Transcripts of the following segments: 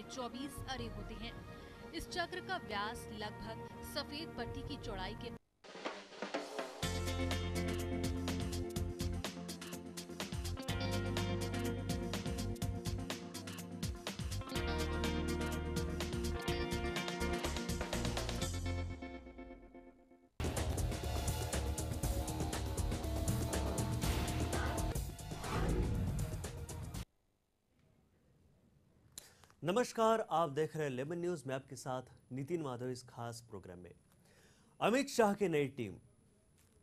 24 अरे होते हैं। इस चक्र का व्यास लगभग सफेद पट्टी की चौड़ाई के नमस्कार, आप देख रहे हैं लेमन न्यूज में आपके साथ नितिन माधव। इस खास प्रोग्राम में अमित शाह की नई टीम,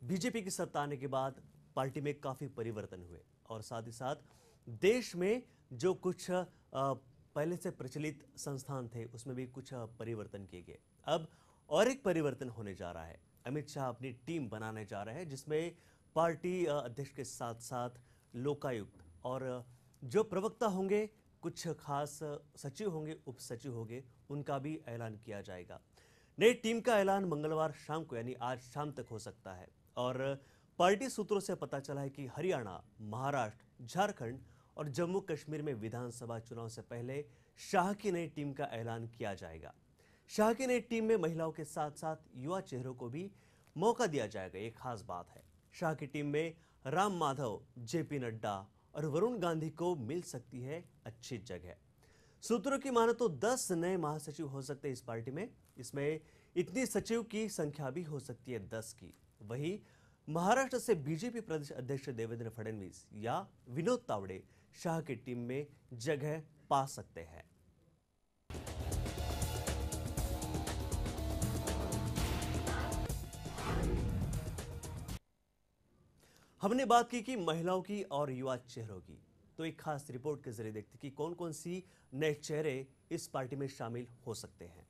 बीजेपी की सत्ता आने के बाद पार्टी में काफी परिवर्तन हुए और साथ ही साथ देश में जो कुछ पहले से प्रचलित संस्थान थे उसमें भी कुछ परिवर्तन किए गए। अब और एक परिवर्तन होने जा रहा है। अमित शाह अपनी टीम बनाने जा रहे हैं जिसमें पार्टी अध्यक्ष के साथ साथ लोकायुक्त और जो प्रवक्ता होंगे, कुछ खास सचिव होंगे, उप सचिव होंगे, उनका भी ऐलान किया जाएगा। नई टीम का ऐलान मंगलवार शाम को यानी आज शाम तक हो सकता है और पार्टी सूत्रों से पता चला है कि हरियाणा, महाराष्ट्र, झारखंड और जम्मू कश्मीर में विधानसभा चुनाव से पहले शाह की नई टीम का ऐलान किया जाएगा। शाह की नई टीम में महिलाओं के साथ साथ युवा चेहरों को भी मौका दिया जाएगा। ये खास बात है। शाह की टीम में राम माधव, जेपी नड्डा और वरुण गांधी को मिल सकती है अच्छी जगह। सूत्रों की माने तो 10 नए महासचिव हो सकते हैं इस पार्टी में। इसमें इतनी सचिव की संख्या भी हो सकती है 10 की। वहीं महाराष्ट्र से बीजेपी प्रदेश अध्यक्ष देवेंद्र फडणवीस या विनोद तावड़े शाह की टीम में जगह पा सकते हैं। हमने बात की महिलाओं की और युवा चेहरों की, तो एक खास रिपोर्ट के जरिए देखते कि कौन कौन सी नए चेहरे इस पार्टी में शामिल हो सकते हैं।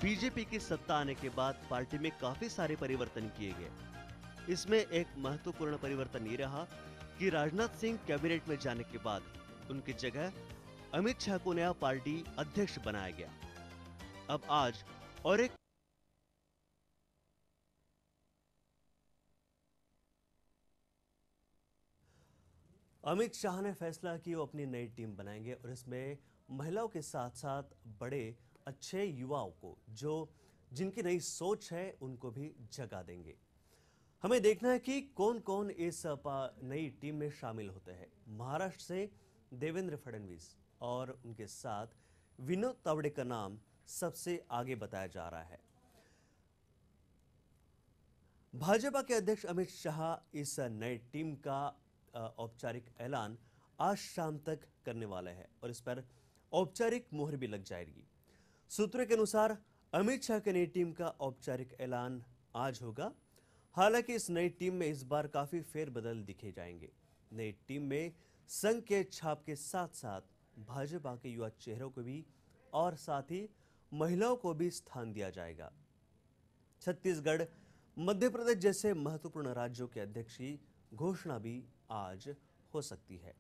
बीजेपी की सत्ता आने के बाद पार्टी में काफी सारे परिवर्तन किए गए। इसमें एक महत्वपूर्ण परिवर्तन ये रहा कि राजनाथ सिंह कैबिनेट में जाने के बाद उनकी जगह अमित शाह को नया पार्टी अध्यक्ष बनाया गया। अब आज और एक अमित शाह ने फैसला किया वो अपनी नई टीम बनाएंगे और इसमें महिलाओं के साथ साथ बड़े अच्छे युवाओं को, जो जिनकी नई सोच है, उनको भी जगह देंगे। हमें देखना है कि कौन कौन इस नई टीम में शामिल होते हैं। महाराष्ट्र से देवेंद्र फडणवीस और उनके साथ विनोद तावड़े का नाम सबसे आगे बताया जा रहा है। भाजपा के अध्यक्ष अमित शाह इस नई टीम का औपचारिक ऐलान आज शाम तक करने वाले हैं और इस पर औपचारिक मुहर भी लग जाएगी। सूत्रों के अनुसार अमित शाह की नई टीम का औपचारिक ऐलान आज होगा। हालांकि इस नई टीम में इस बार काफी फेरबदल दिखे जाएंगे। नई टीम में संघ के छाप के साथ साथ भाजपा के युवा चेहरों को भी और साथ ही महिलाओं को भी स्थान दिया जाएगा। छत्तीसगढ़, मध्य प्रदेश जैसे महत्वपूर्ण राज्यों के अध्यक्ष की घोषणा भी आज हो सकती है।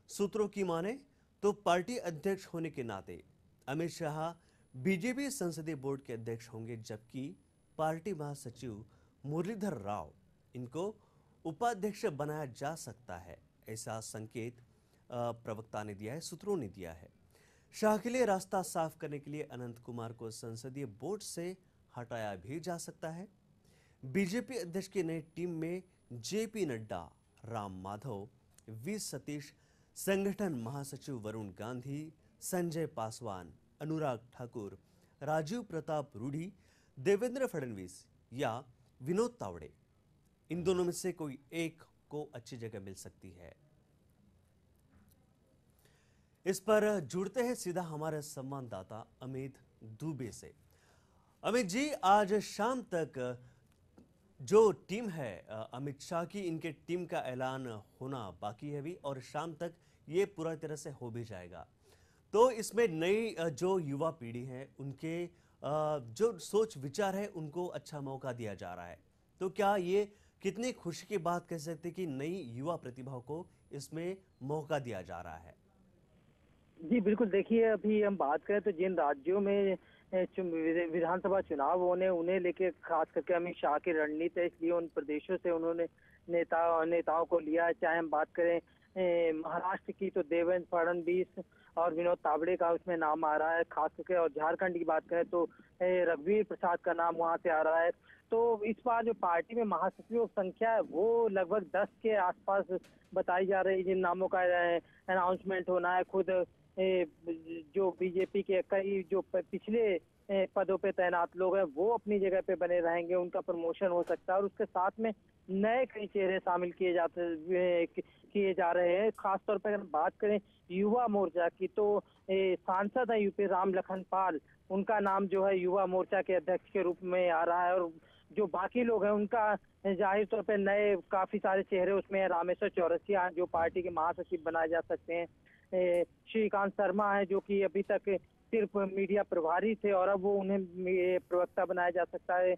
सूत्रों की माने तो पार्टी अध्यक्ष होने के नाते अमित शाह बीजेपी संसदीय बोर्ड के अध्यक्ष होंगे, जबकि पार्टी महासचिव मुरलीधर राव इनको उपाध्यक्ष बनाया जा सकता है, ऐसा संकेत प्रवक्ता ने दिया है, सूत्रों ने दिया है। शाह के लिए रास्ता साफ करने के लिए अनंत कुमार को संसदीय बोर्ड से हटाया भी जा सकता है। बीजेपी अध्यक्ष की नई टीम में जेपी नड्डा, राम माधव, वी सतीश, संगठन महासचिव वरुण गांधी, संजय पासवान, अनुराग ठाकुर, राजीव प्रताप रूढ़ी, देवेंद्र फडणवीस या विनोद तावड़े, इन दोनों में से कोई एक को अच्छी जगह मिल सकती है। इस पर जुड़ते हैं सीधा हमारे संवाददाता अमित दुबे से। अमित जी, आज शाम तक जो टीम है अमित शाह की, इनके टीम का ऐलान होना बाकी है भी और शाम तक ये पूरा तरह से हो भी जाएगा। तो इसमें नई जो युवा पीढ़ी है, उनके जो सोच विचार है, उनको अच्छा मौका दिया जा रहा है। तो क्या ये कितनी खुशी की बात कह सकते हैं कि नई युवा प्रतिभाओं को इसमें मौका दिया जा रहा है? जी बिल्कुल, देखिए अभी हम बात करें तो जिन राज्यों में विधानसभा चुनाव होने उन्हें लेके खास करके अमित शाह की रणनीति है, इसलिए उन प्रदेशों से उन्होंने नेताओं को लिया है। चाहे हम बात करें महाराष्ट्र की, तो देवेंद्र फडणवीस और विनोद तावड़े का उसमें नाम आ रहा है खास करके, और झारखंड की बात करें तो रघुवीर प्रसाद का नाम वहां से आ रहा है। तो इस बार जो पार्टी में महासचिवों की संख्या है वो लगभग 10 के आसपास बताई जा रही है, जिन नामों का अनाउंसमेंट होना है। खुद जो बीजेपी के कई जो पिछले पदों पे तैनात लोग हैं वो अपनी जगह पे बने रहेंगे, उनका प्रमोशन हो सकता है, और उसके साथ में नए कई चेहरे शामिल किए जा रहे हैं। खासतौर पर अगर बात करें युवा मोर्चा की, तो सांसद है यूपी राम लखन पाल, उनका नाम जो है युवा मोर्चा के अध्यक्ष के रूप में आ रहा है। और जो बाकी लोग हैं उनका जाहिर तौर पे नए काफी सारे चेहरे उसमें है। रामेश्वर चौरसिया जो पार्टी के महासचिव बनाए जा सकते हैं, श्रीकांत शर्मा है जो कि अभी तक सिर्फ मीडिया प्रभारी थे और अब वो उन्हें प्रवक्ता बनाया जा सकता है।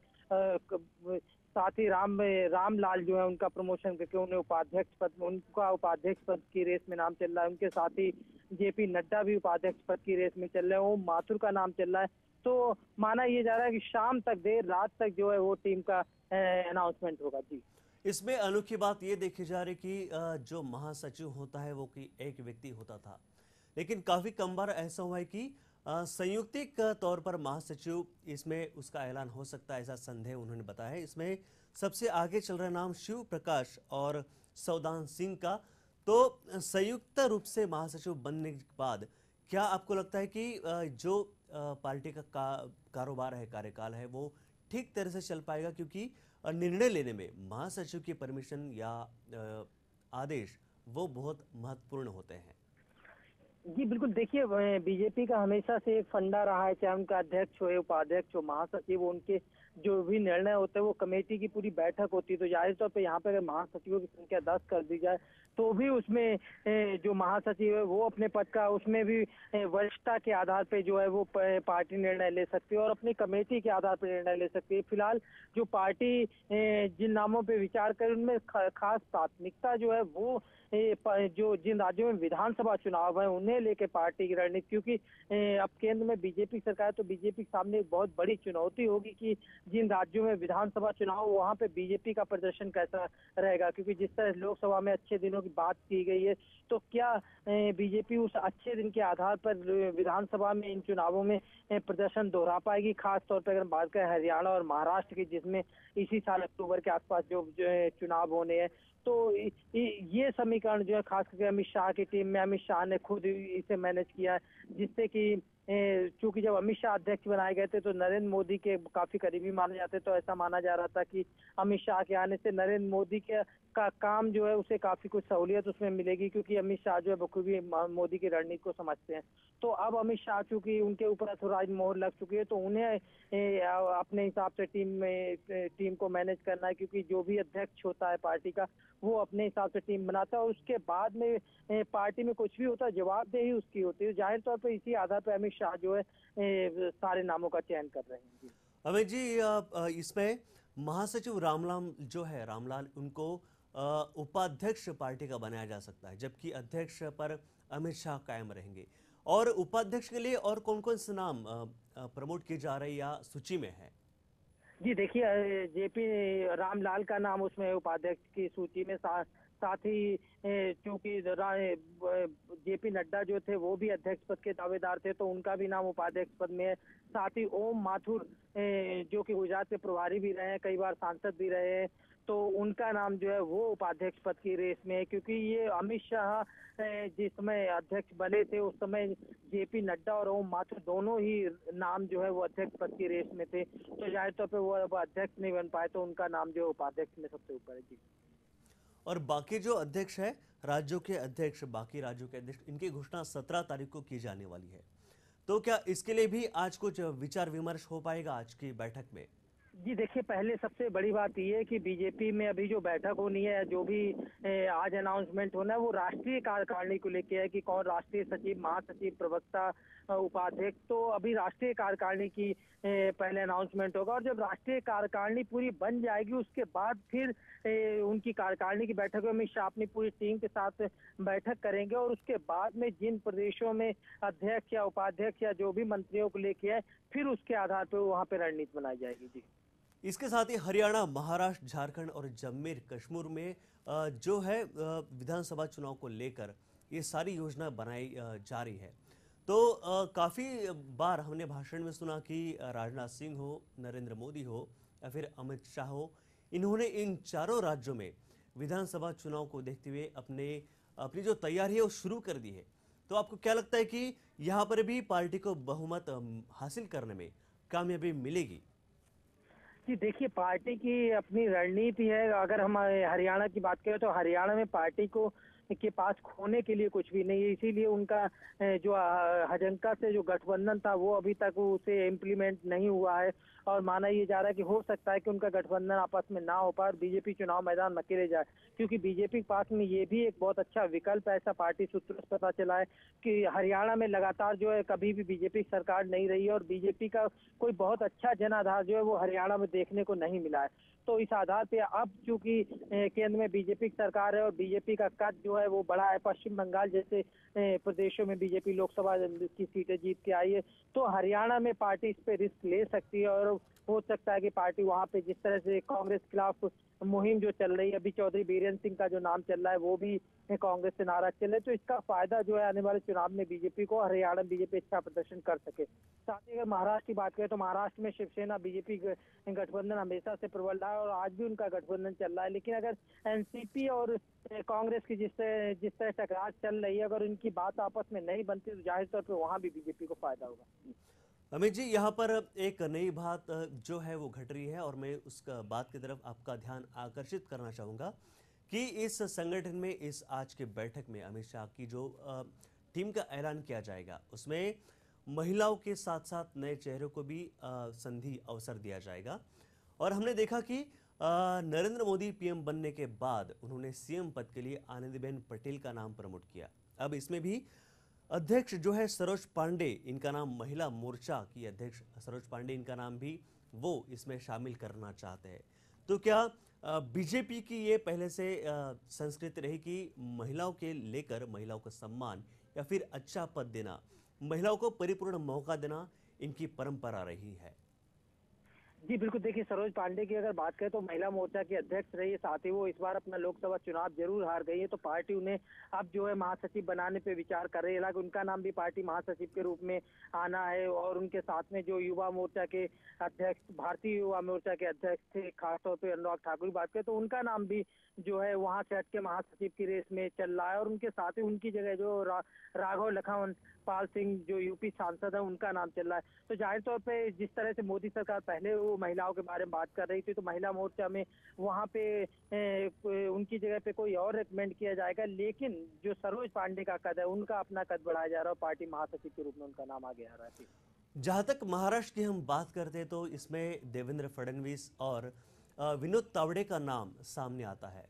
साथ ही रामलाल जो है उनका प्रमोशन करके उन्हें उपाध्यक्ष पद की रेस में नाम चल रहा है। उनके साथ ही जेपी नड्डा भी उपाध्यक्ष पद की रेस में चल रहे हैं, ओम माथुर का नाम चल रहा है। तो माना ये जा रहा है कि शाम तक, देर रात तक जो है वो टीम का अनाउंसमेंट होगा। जी, इसमें अनोखी बात ये देखी जा रही कि जो महासचिव होता है वो कि एक व्यक्ति होता था, लेकिन काफी कम बार ऐसा हुआ है कि संयुक्तिक तौर पर महासचिव इसमें उसका ऐलान हो सकता है, ऐसा संदेह उन्होंने बताया है। इसमें सबसे आगे चल रहा नाम शिव प्रकाश और सौदान सिंह का। तो संयुक्त रूप से महासचिव बनने के बाद क्या आपको लगता है कि जो पार्टी का कारोबार है, कार्यकाल है, वो ठीक तरह से चल पाएगा? क्योंकि निर्णय लेने में महासचिव की परमिशन या आदेश वो बहुत महत्वपूर्ण होते हैं। जी बिल्कुल। देखिए, बीजेपी का हमेशा से एक फंडा रहा है, चाहे उनका अध्यक्ष हो, उपाध्यक्ष हो, महासचिव हो, उनके जो भी निर्णय होते हैं वो कमेटी की पूरी बैठक होती है। तो जाहिर तौर पे यहाँ पे अगर महासचिवों की संख्या 10 कर दी जाए तो भी उसमें जो महासचिव है वो अपने पद का उसमें भी वरिष्ठता के आधार पे जो है वो पार्टी निर्णय ले सकती है और अपनी कमेटी के आधार पर निर्णय ले सकती है। फिलहाल जो पार्टी जिन नामों पे विचार करे उनमें खास प्राथमिकता जो है वो जो जिन राज्यों में विधानसभा चुनाव है उन्हें लेके पार्टी की रणनीति, क्योंकि अब केंद्र में बीजेपी सरकार, तो बीजेपी के सामने एक बहुत बड़ी चुनौती होगी कि जिन राज्यों में विधानसभा चुनाव वहां पे बीजेपी का प्रदर्शन कैसा रहेगा। क्योंकि जिस तरह लोकसभा में अच्छे दिनों की बात की गई है, तो क्या बीजेपी उस अच्छे दिन के आधार पर विधानसभा में इन चुनावों में प्रदर्शन दोहरा पाएगी? खास तौर पर अगर बात करें हरियाणा और महाराष्ट्र की, जिसमें इसी साल अक्टूबर के आसपास जो चुनाव होने हैं, तो ये समीकरण जो है खास करके अमित शाह की टीम में अमित शाह ने खुद इसे मैनेज किया है, जिससे कि चूंकि जब अमित शाह अध्यक्ष बनाए गए थे तो नरेंद्र मोदी के काफी करीबी माने जाते, तो ऐसा माना जा रहा था कि अमित शाह के आने से नरेंद्र मोदी का काम जो है उसे काफी कुछ सहूलियत उसमें मिलेगी, क्योंकि अमित शाह जो है बखूबी मोदी की रणनीति को समझते हैं। तो अब अमित शाह चूंकि उनके ऊपर थोड़ा मोहर लग चुकी है, तो उन्हें अपने हिसाब से टीम को मैनेज करना है, क्योंकि जो भी अध्यक्ष होता है पार्टी का वो अपने हिसाब से टीम बनाता है और उसके बाद में पार्टी में कुछ भी होता है जवाबदेही उसकी होती है। जाहिर तौर पर इसी आधार पर अमित शाह जो है सारे नामों का चयन कर रहे हैं। अमित जी, इसमें महासचिव रामलाल उनको उपाध्यक्ष पार्टी का बनाया जा सकता है, जबकि अध्यक्ष पर अमित शाह कायम रहेंगे। और उपाध्यक्ष के लिए और कौन कौन से नाम प्रमोट किए जा रहे हैं या सूची में है? जी देखिए, जेपी रामलाल का नाम उसमें उपाध्यक्ष की सूची में, साथ ही चूंकि जेपी नड्डा जो थे वो भी अध्यक्ष पद के दावेदार थे, तो उनका भी नाम उपाध्यक्ष पद में है। साथ ही ओम माथुर जो कि गुजरात के प्रभारी भी रहे हैं, कई बार सांसद भी रहे हैं, तो उनका नाम जो है वो उपाध्यक्ष पद की रेस में है। क्योंकि ये अमित शाह जिस समय अध्यक्ष बने थे उस समय जेपी नड्डा और ओम माथुर दोनों ही नाम जो है वो अध्यक्ष पद की रेस में थे, तो जाहिर तौर पे वो अब अध्यक्ष नहीं बन पाए, तो उनका नाम जो है उपाध्यक्ष में सबसे ऊपर है। जी। और बाकी जो अध्यक्ष है, राज्यों के अध्यक्ष, बाकी राज्यों के अध्यक्ष, इनकी घोषणा 17 तारीख को की जाने वाली है। तो क्या इसके लिए भी आज कुछ विचार विमर्श हो पाएगा आज की बैठक में? जी देखिए, पहले सबसे बड़ी बात ये है कि बीजेपी में अभी जो बैठक होनी है, जो भी आज अनाउंसमेंट होना है, वो राष्ट्रीय कार्यकारिणी को लेके है कि कौन राष्ट्रीय सचिव, महासचिव, प्रवक्ता, उपाध्यक्ष। तो अभी राष्ट्रीय कार्यकारिणी की पहले अनाउंसमेंट होगा, और जब राष्ट्रीय कार्यकारिणी पूरी बन जाएगी उसके बाद फिर उनकी कार्यकारिणी की बैठक में अमित शाह अपनी पूरी टीम के साथ बैठक करेंगे, और उसके बाद में जिन प्रदेशों में अध्यक्ष या उपाध्यक्ष या जो भी मंत्रियों को लेके है, फिर उसके आधार पर वहाँ पे रणनीति बनाई जाएगी। जी। इसके साथ ही हरियाणा, महाराष्ट्र, झारखंड और जम्मू कश्मीर में जो है विधानसभा चुनाव को लेकर ये सारी योजना बनाई जा रही है। तो काफ़ी बार हमने भाषण में सुना कि राजनाथ सिंह हो, नरेंद्र मोदी हो या फिर अमित शाह हो, इन्होंने इन चारों राज्यों में विधानसभा चुनाव को देखते हुए अपनी जो तैयारी है वो शुरू कर दी है। तो आपको क्या लगता है कि यहाँ पर भी पार्टी को बहुमत हासिल करने में कामयाबी मिलेगी? जी देखिए, पार्टी की अपनी रणनीति है। अगर हम हरियाणा की बात करें तो हरियाणा में पार्टी को के पास खोने के लिए कुछ भी नहीं है, इसीलिए उनका जो हजंका से जो गठबंधन था वो अभी तक उसे इम्प्लीमेंट नहीं हुआ है, और माना ये जा रहा है कि हो सकता है कि उनका गठबंधन आपस में ना हो पाए और बीजेपी चुनाव मैदान में अकेले जाए, क्योंकि बीजेपी के पास में ये भी एक बहुत अच्छा विकल्प है। ऐसा पार्टी सूत्रों से पता चला है कि हरियाणा में लगातार जो है कभी भी बीजेपी सरकार नहीं रही है, और बीजेपी का कोई बहुत अच्छा जनाधार जो है वो हरियाणा में देखने को नहीं मिला है। तो इस आधार पे अब चूंकि केंद्र में बीजेपी की सरकार है और बीजेपी का कद जो है वो बड़ा है, पश्चिम बंगाल जैसे प्रदेशों में बीजेपी लोकसभा की सीटें जीत के आई है, तो हरियाणा में पार्टी इस पे रिस्क ले सकती है, और हो सकता है कि पार्टी वहां पे जिस तरह से कांग्रेस के खिलाफ मुहिम जो चल रही है, अभी चौधरी बीरेन सिंह का जो नाम चल रहा है वो भी कांग्रेस से नाराज चल रहे, तो इसका फायदा जो है आने वाले चुनाव में बीजेपी को, हरियाणा में बीजेपी अच्छा प्रदर्शन कर सके। साथ ही अगर महाराष्ट्र की बात करें तो महाराष्ट्र में शिवसेना बीजेपी गठबंधन हमेशा से प्रबल रहा है, और आज भी उनका गठबंधन चल रहा है। लेकिन अगर एनसीपी और कांग्रेस की जिस तरह टकरार चल रही है, अगर उनकी बात आपस में नहीं बनती तो जाहिर तौर पर वहां भी बीजेपी को फायदा होगा। अमित जी, यहाँ पर एक नई बात जो है वो घट रही है और मैं उस बात की तरफ आपका ध्यान आकर्षित करना चाहूँगा कि इस संगठन में इस आज के बैठक में अमित शाह की जो टीम का ऐलान किया जाएगा उसमें महिलाओं के साथ साथ नए चेहरों को भी संधि अवसर दिया जाएगा। और हमने देखा कि नरेंद्र मोदी पीएम बनने के बाद उन्होंने सीएम पद के लिए आनंदीबेन पटेल का नाम प्रमोट किया। अब इसमें भी अध्यक्ष जो है सरोज पांडे, इनका नाम, महिला मोर्चा की अध्यक्ष सरोज पांडे, इनका नाम भी वो इसमें शामिल करना चाहते हैं। तो क्या बीजेपी की ये पहले से संस्कृति रही कि महिलाओं के लेकर महिलाओं को सम्मान या फिर अच्छा पद देना, महिलाओं को परिपूर्ण मौका देना इनकी परंपरा रही है? जी बिल्कुल, देखिए सरोज पांडे की अगर बात करें तो महिला मोर्चा की अध्यक्ष रही है, साथ ही वो इस बार अपना लोकसभा चुनाव जरूर हार गई है, तो पार्टी उन्हें अब जो है महासचिव बनाने पे विचार कर रही है। हालांकि उनका नाम भी पार्टी महासचिव के रूप में आना है, और उनके साथ में जो युवा मोर्चा के अध्यक्ष, भारतीय युवा मोर्चा के अध्यक्ष थे खासतौर पर अनुराग ठाकुर की बात करें तो उनका नाम भी जो है वहां से हट के महासचिव की रेस में चल रहा है, और उनके साथ ही उनकी जगह जो राघव लखन पाल सिंह जो यूपी सांसद है उनका नाम चल रहा है। तो जाहिर तौर पे जिस तरह से मोदी सरकार पहले वो महिलाओं के बारे में बात कर रही थी, तो महिला मोर्चा में वहां पे उनकी जगह पे कोई और रिकमेंड किया जाएगा, लेकिन जो सरोज पांडे का कद है उनका अपना कद बढ़ाया जा रहा है, पार्टी महासचिव के रूप में उनका नाम आगे आ रहा है। जहां तक महाराष्ट्र की हम बात करते हैं तो इसमें देवेंद्र फडणवीस और विनोद तावड़े का नाम सामने आता है।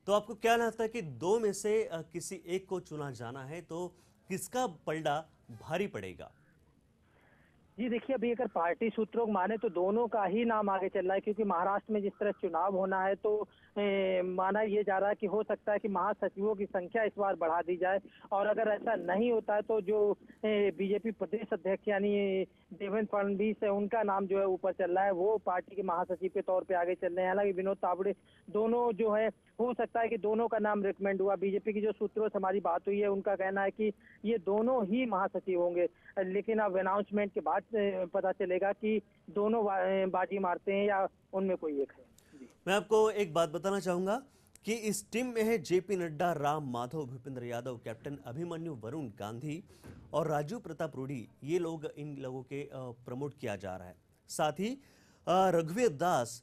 तो आपको क्या लगता है कि दो में से किसी एक को चुना जाना है तो किसका पलड़ा भारी पड़ेगा? जी देखिए, अभी अगर पार्टी सूत्रों को माने तो दोनों का ही नाम आगे चल रहा है, क्योंकि महाराष्ट्र में जिस तरह चुनाव होना है तो माना ये जा रहा है कि हो सकता है कि महासचिवों की संख्या इस बार बढ़ा दी जाए, और अगर ऐसा नहीं होता है तो जो बीजेपी प्रदेश अध्यक्ष यानी देवेंद्र फडणवीस है उनका नाम जो है ऊपर चल रहा है, वो पार्टी के महासचिव के तौर पे आगे चल रहे हैं। हालांकि विनोद तावड़े दोनों जो है, हो सकता है कि दोनों का नाम रिकमेंड हुआ। बीजेपी की जो सूत्रों से हमारी बात हुई है उनका कहना है कि ये दोनों ही महासचिव होंगे, लेकिन अब अनाउंसमेंट के बाद पता चलेगा कि दोनों बाजी मारते हैं या उनमें कोई एक है। मैं आपको एक बात बताना चाहूंगा कि इस टीम में है जेपी नड्डा, राम माधव, भूपेंद्र यादव, कैप्टन अभिमन्यु, वरुण गांधी और राजू प्रताप रूडी। ये लोग, इन लोगों के प्रमोट किया जा रहा है। साथ ही रघुवीर दास,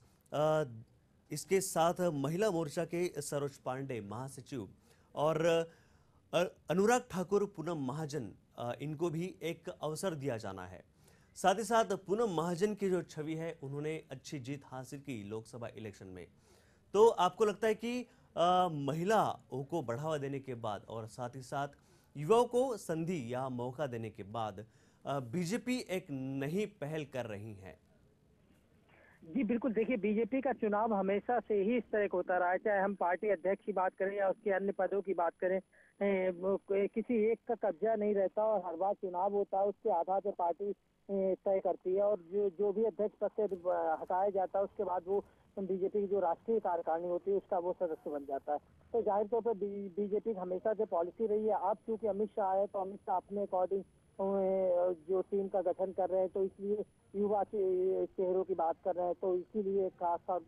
इसके साथ महिला मोर्चा के सरोज पांडे महासचिव, और अनुराग ठाकुर, पूनम महाजन, इनको भी एक अवसर दिया जाना है। साथ ही साथ पूनम महाजन की जो छवि है, उन्होंने अच्छी जीत हासिल की लोकसभा इलेक्शन में। तो आपको लगता है कि महिलाओं को बढ़ावा देने के बाद और साथ ही साथ युवाओं को संधि या मौका देने के बाद बीजेपी एक नई पहल कर रही है? जी बिल्कुल, देखिए बीजेपी का चुनाव हमेशा से ही इस तरह का होता रहा है, चाहे हम पार्टी अध्यक्ष की बात करें या उसके अन्य पदों की बात करें। किसी एक का कब्जा नहीं रहता और हर बार चुनाव होता है उसके आधार पर पार्टी तय करती है, और जो भी अध्यक्ष पद से हटाया जाता है उसके बाद वो बीजेपी की जो राष्ट्रीय कार्यकारिणी होती है उसका वो सदस्य बन जाता है। तो जाहिर तौर पर बीजेपी हमेशा से पॉलिसी रही है। अब चूंकि अमित शाह है तो अमित शाह अपने अकॉर्डिंग जो टीम का गठन कर रहे हैं, तो इसलिए युवा चेहरों की बात कर रहे हैं, तो इसीलिए खास तौर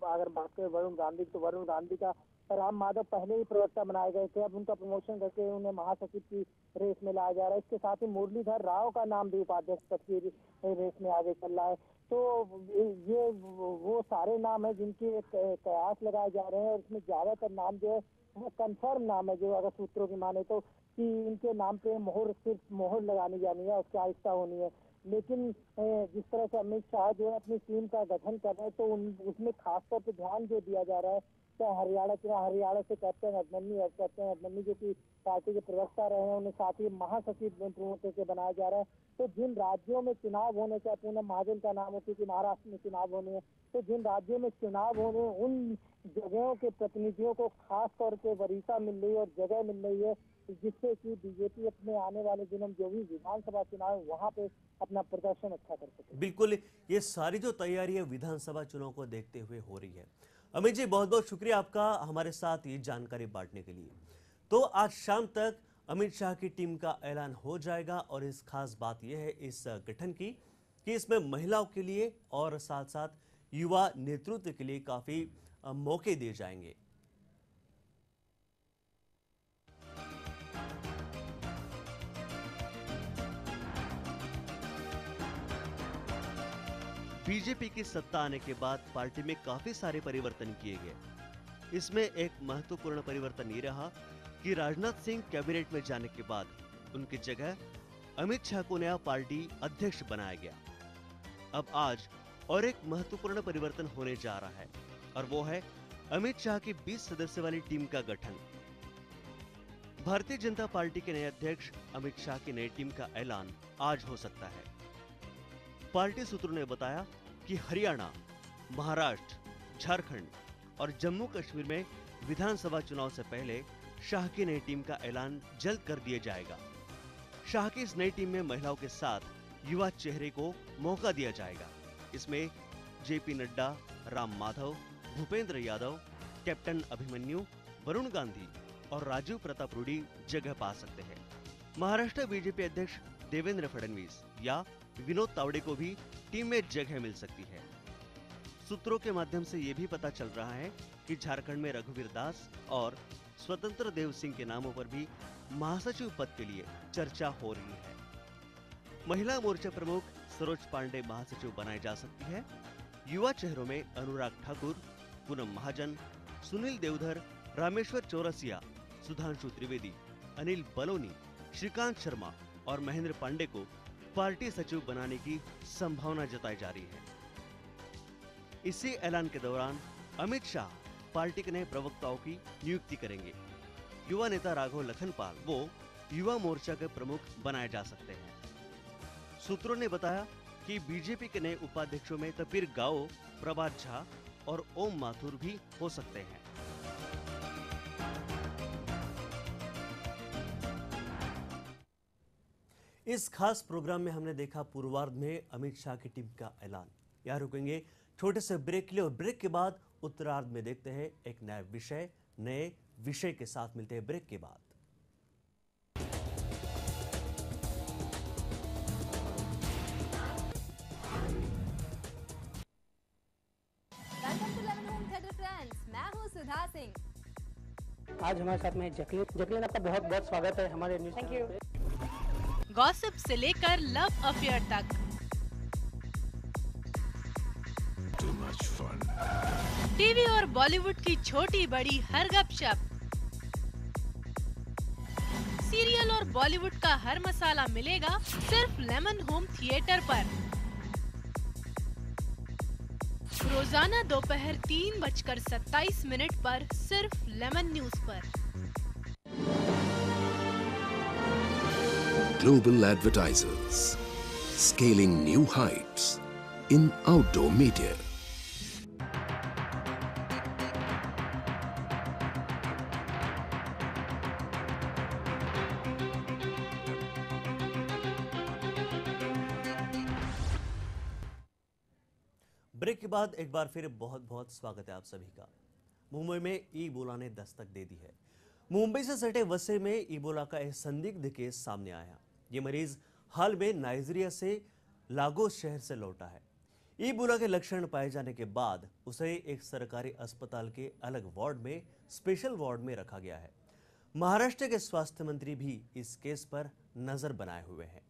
अगर बात करें वरुण गांधी, तो वरुण गांधी का राम माधव पहले ही प्रवक्ता बनाए गए थे, अब उनका प्रमोशन करके उन्हें महासचिव की रेस में लाया जा रहा है। इसके साथ ही मुरलीधर राव का नाम भी उपाध्यक्ष पद की रेस में आगे चल रहा है। तो ये वो सारे नाम है जिनके कयास लगाए जा रहे हैं, और इसमें ज्यादातर नाम जो है वो कंफर्म नाम है, जो अगर सूत्रों की माने तो, कि इनके नाम पे सिर्फ मोहर लगानी जानी है, औपचारिकता होनी है। लेकिन जिस तरह से अमित शाह जो है अपनी टीम का गठन कर रहे हैं, तो उसमें खासतौर पर ध्यान जो दिया जा रहा है, चाहे हरियाणा से कैप्टन अभिमन्यु जो कि पार्टी के प्रवक्ता रहे हैं, उन्हें साथ ही महासचिव प्रमुख करके बनाया जा रहा है। तो जिन राज्यों में चुनाव होने, चाहे पूनम महाजन का नाम हो क्योंकि महाराष्ट्र में चुनाव होने हैं, तो जिन राज्यों में चुनाव होने उन जगहों के प्रतिनिधियों को खास तौर पे वरीयता मिल रही है और जगह मिल रही है, जिससे कि बीजेपी अपने आने वाले दिनों में जो भी विधानसभा चुनाव है वहां पे अपना प्रदर्शन अच्छा कर सके। बिल्कुल, ये सारी जो तैयारी है विधानसभा चुनाव को देखते हुए हो रही है। अमित जी, बहुत बहुत शुक्रिया आपका हमारे साथ ये जानकारी बांटने के लिए। तो आज शाम तक अमित शाह की टीम का ऐलान हो जाएगा, और इस खास बात यह है इस गठन की कि इसमें महिलाओं के लिए और साथ साथ युवा नेतृत्व के लिए काफी मौके दिए जाएंगे। बीजेपी की सत्ता आने के बाद पार्टी में काफी सारे परिवर्तन किए गए। इसमें एक महत्वपूर्ण परिवर्तन ये रहा कि राजनाथ सिंह कैबिनेट में जाने के बाद उनकी जगह अमित शाह को नया पार्टी अध्यक्ष बनाया गया। अब आज और एक महत्वपूर्ण परिवर्तन होने जा रहा है, और वो है अमित शाह की 20 सदस्य वाली टीम का गठन। भारतीय जनता पार्टी के नए अध्यक्ष अमित शाह की नई टीम का ऐलान आज हो सकता है। पार्टी सूत्रों ने बताया कि हरियाणा, महाराष्ट्र, झारखंड और जम्मू कश्मीर में विधानसभा चुनाव से पहले शाह की नई टीम का ऐलान जल्द कर दिया जाएगा। शाह की इस नई टीम में महिलाओं के साथ युवा चेहरे को मौका दिया जाएगा। इसमें जेपी नड्डा, राम माधव, भूपेंद्र यादव, कैप्टन अभिमन्यु, वरुण गांधी और राजीव प्रताप रूडी जगह पा सकते हैं। महाराष्ट्र बीजेपी अध्यक्ष देवेंद्र फडणवीस या विनोद तावड़े को भी टीम में जगह मिल सकती है। सूत्रों के माध्यम से ये भी पता चल रहा है कि झारखंड में रघुवीर दास और स्वतंत्र देव सिंह के नामों पर भी महासचिव पद के लिए चर्चा हो रही है। महिला मोर्चा प्रमुख सरोज पांडे महासचिव बनाई जा सकती है। युवा चेहरों में अनुराग ठाकुर, पूनम महाजन, सुनील देवधर, रामेश्वर चौरसिया, सुधांशु त्रिवेदी, अनिल बलोनी, श्रीकांत शर्मा और महेंद्र पांडे को पार्टी सचिव बनाने की संभावना जताई जा रही है। इसी ऐलान के दौरान अमित शाह पार्टी के नए प्रवक्ताओं की नियुक्ति करेंगे। युवा नेता राघव लखनपाल वो युवा मोर्चा के प्रमुख बनाए जा सकते हैं। सूत्रों ने बताया कि बीजेपी के नए उपाध्यक्षों में तपीर गाओ, प्रभात झा और ओम माथुर भी हो सकते हैं। इस खास प्रोग्राम में हमने देखा पूर्वार्ध में अमित शाह की टीम का ऐलान। यहाँ रुकेंगे छोटे से ब्रेक के लिए, और ब्रेक के बाद उत्तरार्ध में देखते हैं एक नए विषय के साथ। मिलते हैं ब्रेक के बाद। मैं हूँ सुधा सिंह। आज हमारे साथ में जकलीन आपका बहुत बहुत स्वागत है हमारे न्यूज़। Thank you. गॉसिप से लेकर लव अफेयर तक, टीवी और बॉलीवुड की छोटी बड़ी हर गपशप, सीरियल और बॉलीवुड का हर मसाला मिलेगा सिर्फ लेमन होम थिएटर पर। रोजाना दोपहर 3:27 पर सिर्फ लेमन न्यूज पर। Global advertisers scaling new heights in outdoor media. Break के बाद एक बार फिर बहुत बहुत स्वागत है आप सभी का। मुंबई में ईबोला ने दस्तक दे दी है। मुंबई से सटे वसे में ईबोला का एक संदिग्ध केस सामने आया। ये मरीज हाल में नाइजीरिया से लागोस शहर से लौटा है। ईबोला के लक्षण पाए जाने के बाद उसे एक सरकारी अस्पताल के अलग वार्ड में, स्पेशल वार्ड में रखा गया है। महाराष्ट्र के स्वास्थ्य मंत्री भी इस केस पर नजर बनाए हुए हैं।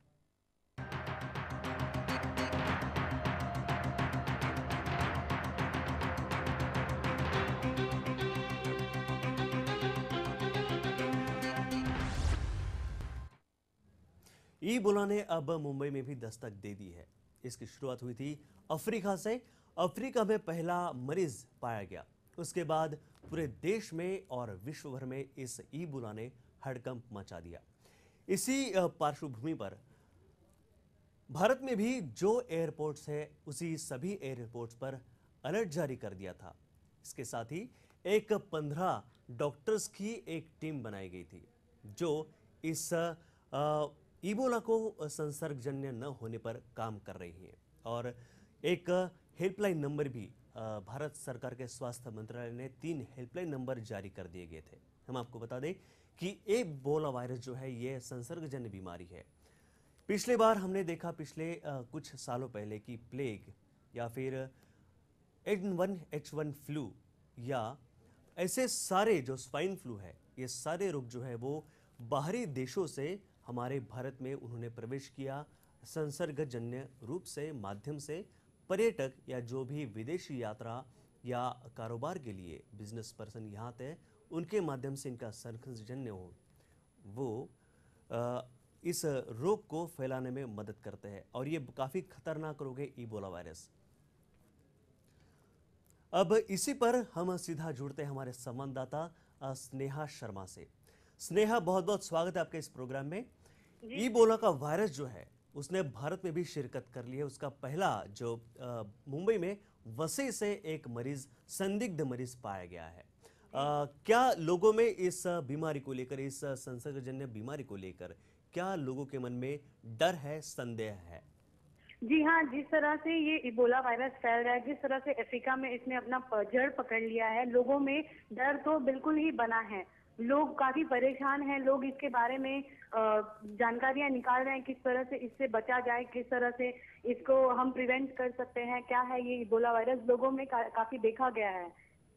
ईबोला ने अब मुंबई में भी दस्तक दे दी है। इसकी शुरुआत हुई थी अफ्रीका से। अफ्रीका में पहला मरीज पाया गया। उसके बाद पूरे देश में और विश्व भर में इस ईबोला ने हड़कंप मचा दिया। इसी पार्श्वभूमि पर भारत में भी जो एयरपोर्ट्स है उसी सभी एयरपोर्ट्स पर अलर्ट जारी कर दिया था। इसके साथ ही एक 15 डॉक्टर्स की एक टीम बनाई गई थी जो इस ईबोला को संसर्गजन्य न होने पर काम कर रही है। और एक हेल्पलाइन नंबर भी भारत सरकार के स्वास्थ्य मंत्रालय ने 3 हेल्पलाइन नंबर जारी कर दिए गए थे। हम आपको बता दें कि ईबोला वायरस जो है ये संसर्गजन्य बीमारी है। पिछले बार हमने देखा पिछले कुछ सालों पहले कि प्लेग या फिर H1N1 फ्लू या ऐसे सारे जो स्वाइन फ्लू है, ये सारे रोग जो है वो बाहरी देशों से हमारे भारत में उन्होंने प्रवेश किया। संसर्गजन्य रूप से, माध्यम से पर्यटक या जो भी विदेशी यात्रा या कारोबार के लिए बिजनेस पर्सन यहाँ थे, उनके माध्यम से इनका संसर्गजन्य हो वो इस रोग को फैलाने में मदद करते हैं। और ये काफ़ी खतरनाक रोग है ईबोला वायरस। अब इसी पर हम सीधा जुड़ते हैं हमारे संवाददाता स्नेहा शर्मा से। स्नेहा, बहुत बहुत स्वागत है आपके इस प्रोग्राम में। ईबोला का वायरस जो है उसने भारत में भी शिरकत कर ली है। उसका पहला जो मुंबई में वसई से एक मरीज, संदिग्ध मरीज पाया गया है। क्या लोगों में इस बीमारी को लेकर, इस संसर्गजन्य बीमारी को लेकर क्या लोगों के मन में डर है, संदेह है? जी हाँ, जिस तरह से ये इबोला वायरस फैल रहा है, जिस तरह से अफ्रीका में इसने अपना जड़ पकड़ लिया है, लोगों में डर तो बिल्कुल ही बना है। लोग काफी परेशान हैं। लोग इसके बारे में जानकारियां निकाल रहे हैं, किस तरह से इससे बचा जाए, किस तरह से इसको हम प्रिवेंट कर सकते हैं। क्या है ये इबोला वायरस, लोगों में काफी देखा गया है।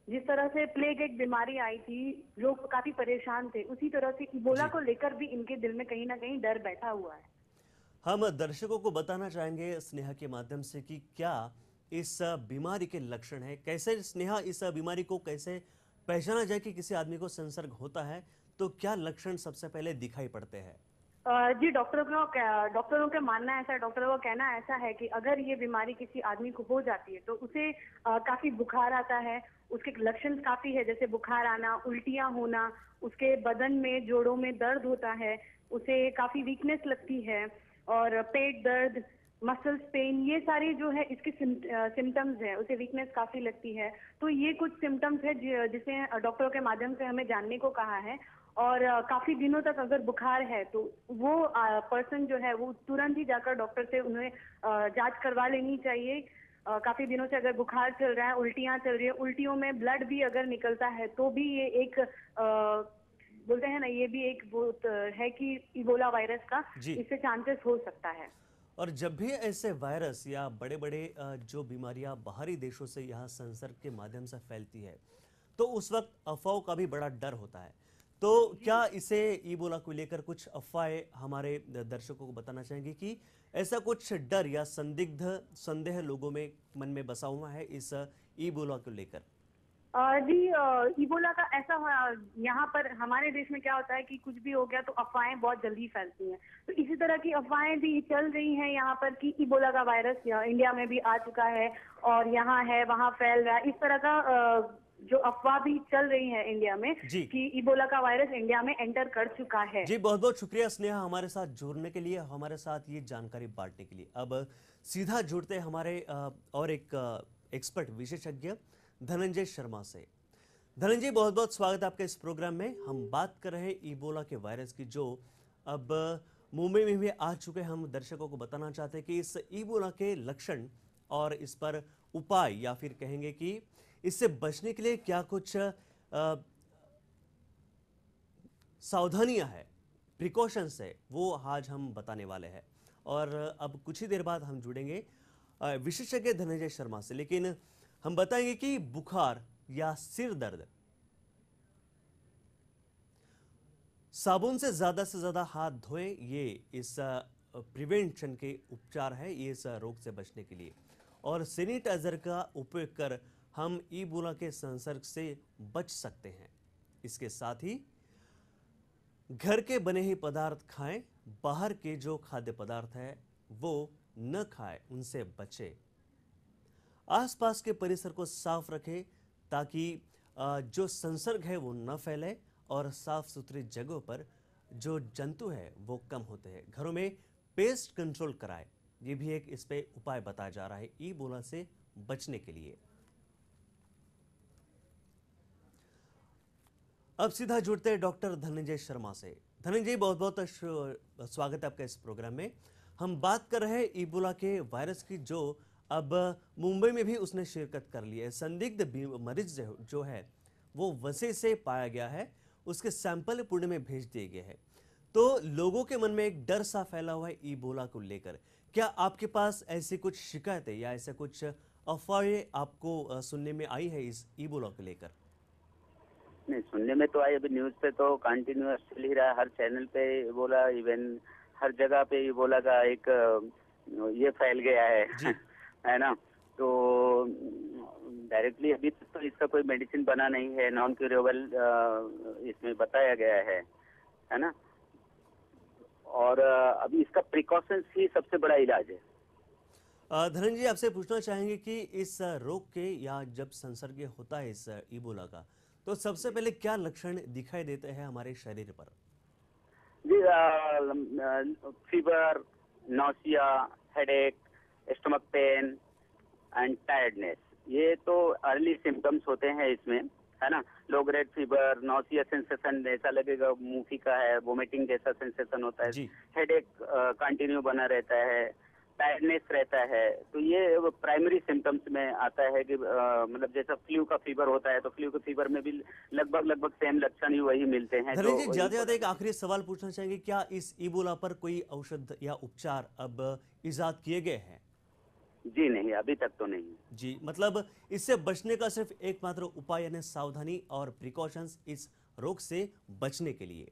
जिस तरह से प्लेग एक बीमारी आई थी, लोग काफी परेशान थे, उसी तरह से इबोला को लेकर भी इनके दिल में कहीं ना कहीं डर बैठा हुआ है। हम दर्शकों को बताना चाहेंगे स्नेहा के माध्यम से कि क्या इस बीमारी के लक्षण है, कैसे स्नेहा इस बीमारी को कैसे पहचाना जाए कि किसी आदमी को संसर्ग होता है, तो क्या लक्षण सबसे पहले दिखाई पड़ते हैं? जी, डॉक्टरों का मानना ऐसा है, डॉक्टरों का कहना ऐसा है कि अगर ये बीमारी किसी आदमी को हो जाती है तो उसे काफी बुखार आता है। उसके लक्षण काफी है, जैसे बुखार आना, उल्टियां होना, उसके बदन में, जोड़ों में दर्द होता है, उसे काफी वीकनेस लगती है और पेट दर्द, मसल्स पेन, ये सारी जो है इसके सिम्टम्स है। उसे वीकनेस काफी लगती है। तो ये कुछ सिम्टम्स है जिसे डॉक्टरों के माध्यम से हमें जानने को कहा है। और काफी दिनों तक अगर बुखार है तो वो पर्सन जो है वो तुरंत ही जाकर डॉक्टर से उन्हें जांच करवा लेनी चाहिए। काफी दिनों से अगर बुखार चल रहा है, उल्टियां चल रही है, उल्टियों में ब्लड भी अगर निकलता है तो भी ये एक बोलते हैं ना, ये भी एक बहुत है कि इबोला वायरस का इससे चांसेस हो सकता है। और जब भी ऐसे वायरस या बड़े बड़े जो बीमारियां बाहरी देशों से यहाँ संसर्ग के माध्यम से फैलती है तो उस वक्त अफवाहों का भी बड़ा डर होता है। तो क्या इसे ईबोला को लेकर कुछ अफवाहें हमारे दर्शकों को बताना चाहेंगे कि ऐसा कुछ डर या संदेह लोगों में मन में बसा हुआ है इस ईबोला को लेकर? जी, इबोला का ऐसा यहाँ पर हमारे देश में क्या होता है कि कुछ भी हो गया तो अफवाहें बहुत जल्दी फैलती हैं। तो इसी तरह की अफवाहें भी चल रही हैं यहाँ पर कि इबोला का वायरस इंडिया में भी आ चुका है और यहाँ है वहाँ फैल रहा है। इस तरह का जो अफवाह भी चल रही है इंडिया में जी। कि इबोला का वायरस इंडिया में एंटर कर चुका है। जी, बहुत बहुत शुक्रिया स्नेहा हमारे साथ जुड़ने के लिए, हमारे साथ ये जानकारी बांटने के लिए। अब सीधा जुड़ते हैं हमारे और एक एक्सपर्ट विशेषज्ञ धनंजय शर्मा से। धनंजय, बहुत बहुत स्वागत है आपके इस प्रोग्राम में। हम बात कर रहे हैं इबोला के वायरस की, जो अब मुंबई में भी आ चुके हैं। हम दर्शकों को बताना चाहते हैं कि इस इबोला के लक्षण और इस पर उपाय, या फिर कहेंगे कि इससे बचने के लिए क्या कुछ सावधानियां है, प्रिकॉशंस है, वो आज हम बताने वाले हैं। और अब कुछ ही देर बाद हम जुड़ेंगे विशेषज्ञ धनंजय शर्मा से। लेकिन हम बताएंगे कि बुखार या सिर दर्द, साबुन से ज्यादा हाथ धोएं, ये इस प्रिवेंशन के उपचार है, ये इस रोग से बचने के लिए। और सैनिटाइजर का उपयोग कर हम इबोला के संसर्ग से बच सकते हैं। इसके साथ ही घर के बने ही पदार्थ खाएं, बाहर के जो खाद्य पदार्थ है वो न खाएं, उनसे बचें। आसपास के परिसर को साफ रखें ताकि जो संसर्ग है वो न फैले, और साफ सुथरी जगहों पर जो जंतु है वो कम होते हैं। घरों में पेस्ट कंट्रोल कराएं, ये भी एक इस पे उपाय बताया जा रहा है इबोला से बचने के लिए। अब सीधा जुड़ते हैं डॉक्टर धनंजय शर्मा से। धनंजय, बहुत बहुत स्वागत है आपका इस प्रोग्राम में। हम बात कर रहे हैं इबोला के वायरस की, जो अब मुंबई में भी उसने शिरकत कर ली है। संदिग्ध मरीज जो है वो वसे से पाया गया है, उसके सैंपल पुणे में भेज दिए गए हैं। तो लोगों के मन में एक डर सा फैला हुआ है इबोला को लेकर। क्या आपके पास ऐसी कुछ शिकायतें या ऐसे कुछ अफवाहें आपको सुनने में आई है इस इबोला को लेकर? नहीं, सुनने में तो आई, अभी न्यूज पे तो कंटिन्यूअस चल ही रहा है, हर चैनल पे इबोला, इवन हर जगह पे इबोला का एक ये फैल गया है है ना। तो डायरेक्टली अभी तक तो इसका कोई मेडिसिन बना नहीं है, नॉन क्यूरेबल इसमें बताया गया है ना। और अभी इसका प्रिकॉशंस ही सबसे बड़ा इलाज है। धनंजय, आपसे पूछना चाहेंगे कि इस रोग के या जब संसर्ग होता है इस इबोला का, तो सबसे पहले क्या लक्षण दिखाई देते हैं हमारे शरीर पर? जी, fever, nausea, headache, stomach pain and tiredness, ये तो अर्ली सिम्टम्स होते हैं इसमें, है ना। Low grade fever, nausea sensation, ऐसा लगेगा मुंह फीका है, वोमिटिंग जैसा सेंसेशन होता है, हेडेक कंटिन्यू बना रहता है, टायर्डनेस रहता है। तो ये प्राइमरी सिम्टम्स में आता है कि मतलब जैसा फ्लू का फीवर होता है, तो फ्लू के फीवर में भी लगभग सेम लक्षण ही वही मिलते हैं। धनंजय, ज्यादा एक आखिरी सवाल पूछना चाहेंगे, क्या इस इबोला पर कोई औषध या उपचार अब इजाद किए गए हैं? जी नहीं, अभी तक तो नहीं। जी, मतलब इससे बचने का सिर्फ एकमात्र उपाय यानी सावधानी और प्रिकॉशंस इस रोग से बचने के लिए।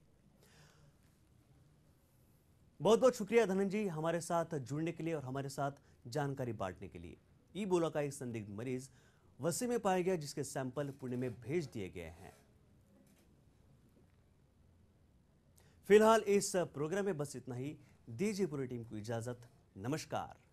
बहुत बहुत शुक्रिया धनंजय हमारे साथ जुड़ने के लिए और हमारे साथ जानकारी बांटने के लिए। इबोला का एक संदिग्ध मरीज वसी में पाया गया, जिसके सैंपल पुणे में भेज दिए गए हैं। फिलहाल इस प्रोग्राम में बस इतना ही। दीजिए पूरी टीम को इजाजत। नमस्कार।